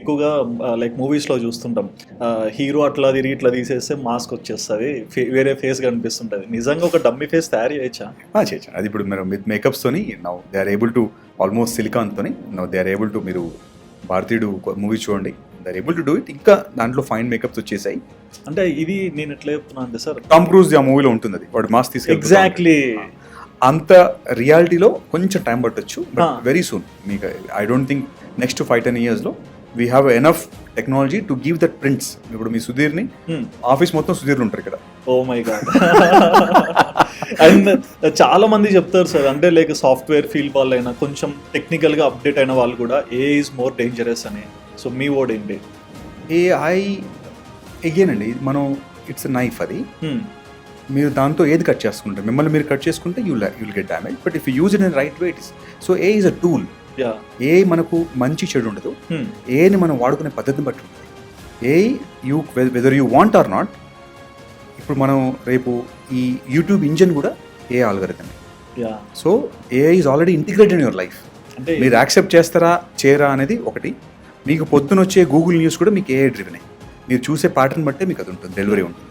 ఎక్కువగా లైక్ మూవీస్లో చూస్తుంటాం. హీరో అట్లా తిరిగి ఇట్లా తీసేస్తే మాస్క్ వచ్చేస్తుంది, వేరే ఫేస్ కనిపిస్తుంటుంది. నిజంగా ఒక డమ్మీ ఫేస్ తయారు చేయొచ్చా? చేయొచ్చు. అది ఇప్పుడు మీరు విత్ మేకప్స్తోని now they are able to almost సిలికాన్తోని now they are able to, మీరు భారతీయుడు మూవీ చూడండి, they are able to do it. ఇంకా దాంట్లో ఫైన్ మేకప్స్ వచ్చేసాయి. అంటే ఇది నేను ఎట్లా చెప్తున్నా అంటే సార్, టామ్ క్రూజ్ ఆ మూవీలో ఉంటుంది, అది వాడు మాస్క్ తీసుకెళ్ళి ఎగ్జాక్ట్లీ అంత రియాలిటీలో కొంచెం టైం పట్టొచ్చు, బట్ వెరీ సూన్. మీకు ఐ డోంట్ థింక్ నెక్స్ట్ 5-10 yearsలో we have enough technology to give that prints. ఇప్పుడు మీ సుధీర్ని ఆఫీస్ మొత్తం సుధీర్లు ఉంటారు ఇక్కడ. Oh my God. అండ్ చాలా మంది చెప్తారు సార్, అంటే లైక్ సాఫ్ట్వేర్ ఫీల్డ్ వాళ్ళైనా కొంచెం టెక్నికల్గా అప్డేట్ అయిన వాళ్ళు కూడా ఏ ఈజ్ మోర్ డేంజరస్ అని. సో మీ వర్డ్ ఏంటి? ఏఐ అగైన్ అండి, మనం ఇట్స్ నైఫ్. అది మీరు దాంతో ఏది కట్ చేసుకుంటారు, మిమ్మల్ని మీరు కట్ చేసుకుంటే you'll get damage. But if you use it in right way it is. So A is a tool. A మనకు మంచి చెడు ఉండదు, ఏని మనం వాడుకునే పద్ధతిని బట్టి ఉంటుంది. ఏ you whether you want or not. ఇప్పుడు మనం రేపు ఈ యూట్యూబ్ ఇంజిన్ కూడా a algorithm. So AI is already integrated in your life. అంటే మీరు యాక్సెప్ట్ చేస్తారా చేయరా అనేది ఒకటి. మీకు పొద్దున వచ్చే గూగుల్ న్యూస్ కూడా మీకు ఏఐ డ్రివెనే. మీరు చూసే ప్యాటర్న్ బట్టే మీకు అది ఉంటుంది, డెలివరీ ఉంటుంది.